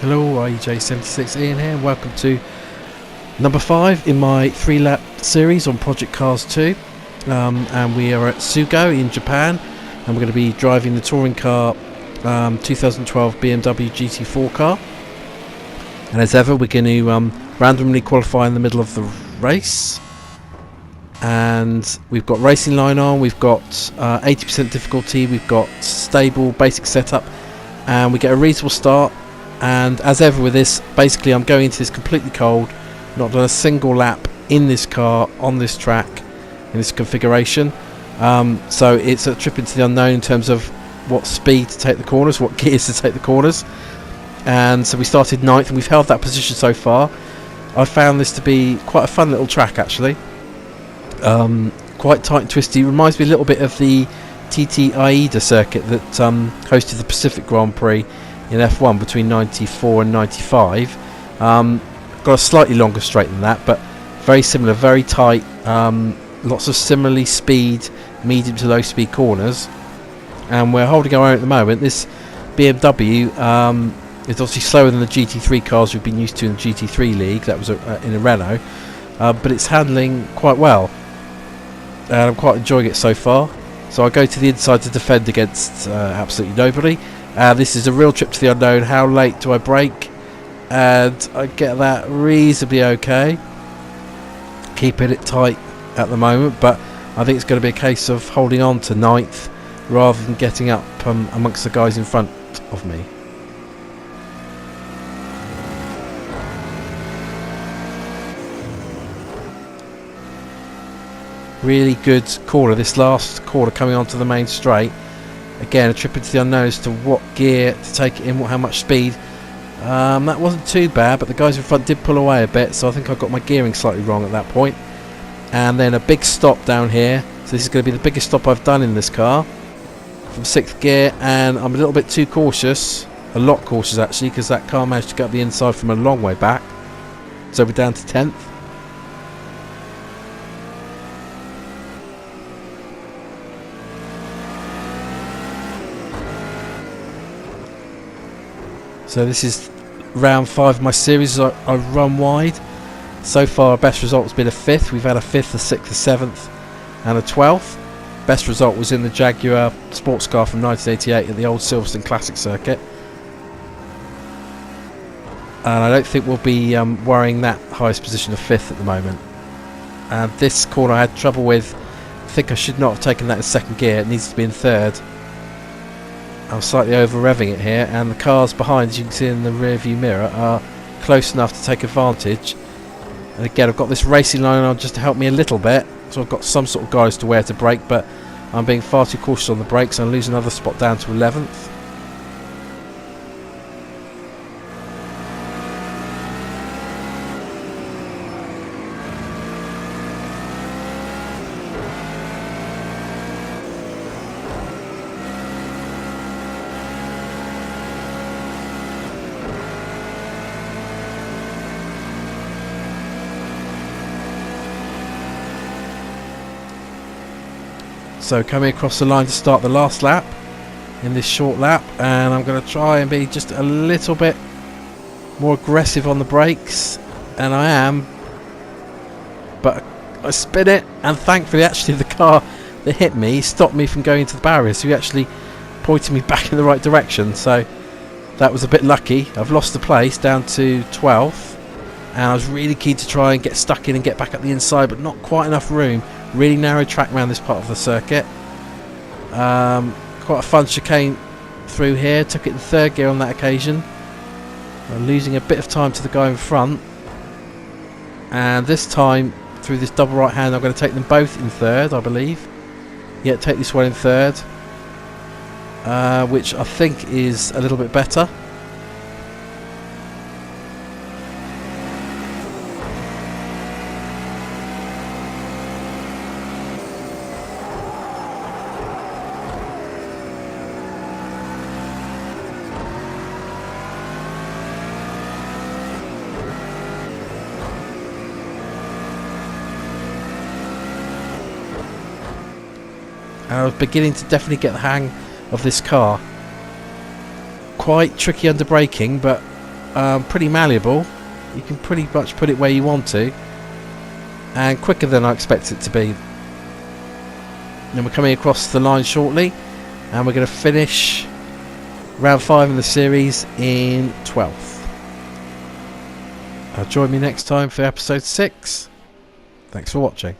Hello, IEJ76 Ian here, and welcome to number 5 in my 3-lap series on Project Cars 2. And we are at Sugo in Japan, and we're going to be driving the touring car 2012 BMW GT4 car. And as ever, we're going to randomly qualify in the middle of the race. And we've got racing line on, we've got 80% difficulty, we've got stable basic setup, and we get a reasonable start. And as ever with this, basically I'm going into this completely cold, not done a single lap in this car on this track in this configuration, so it's a trip into the unknown in terms of what speed to take the corners, what gears to take the corners. And so we started 9th and we've held that position so far. I found this to be quite a fun little track actually, quite tight and twisty. Reminds me a little bit of the TT Aida circuit that hosted the Pacific Grand Prix in F1 between 94 and 95. Got a slightly longer straight than that, but very similar, very tight, lots of similarly speed, medium to low speed corners, and we're holding our own at the moment. This BMW is obviously slower than the GT3 cars we've been used to in the GT3 league. That was in a Renault, but it's handling quite well, and I'm quite enjoying it so far. So I go to the inside to defend against absolutely nobody. This is a real trip to the unknown. How late do I brake? And I get that reasonably okay. Keeping it tight at the moment, but I think it's going to be a case of holding on to 9th rather than getting up amongst the guys in front of me. Really good corner, this last corner coming onto the main straight. Again, a trip into the unknown as to what gear to take it in, how much speed. That wasn't too bad, but the guys in front did pull away a bit, so I think I got my gearing slightly wrong at that point. And then a big stop down here. So this is going to be the biggest stop I've done in this car from 6th gear, and I'm a little bit too cautious, a lot cautious actually, because that car managed to get up the inside from a long way back. So we're down to 10th. So this is round 5 of my series. I run wide. So far our best result has been a 5th. We've had a 5th, a 6th, a 7th and a 12th. Best result was in the Jaguar sports car from 1988 at the old Silverstone Classic circuit. And I don't think we'll be worrying that highest position of 5th at the moment. And this corner I had trouble with. I think I should not have taken that in 2nd gear. It needs to be in 3rd. I'm slightly over revving it here, and the cars behind, as you can see in the rear view mirror, are close enough to take advantage. And again, I've got this racing line on just to help me a little bit, so I've got some sort of guides to where to brake, but I'm being far too cautious on the brakes. I'm losing another spot down to 11th. So coming across the line to start the last lap in this short lap, and I'm going to try and be just a little bit more aggressive on the brakes, and I am, but I spin it, and thankfully actually the car that hit me stopped me from going into the barrier, so he actually pointed me back in the right direction, so that was a bit lucky. I've lost the place down to 12th, and I was really keen to try and get stuck in and get back up the inside, but not quite enough room. Really narrow track around this part of the circuit. Quite a fun chicane through here. Took it in 3rd gear on that occasion. Losing a bit of time to the guy in front. And this time, through this double right hand, I'm going to take them both in 3rd, I believe. Yeah, take this one in 3rd. Which I think is a little bit better. And I was beginning to definitely get the hang of this car. Quite tricky under braking, but pretty malleable. You can pretty much put it where you want to, and quicker than I expect it to be. Then we're coming across the line shortly, and we're going to finish round 5 of the series in 12th. Join me next time for episode 6. Thanks for watching.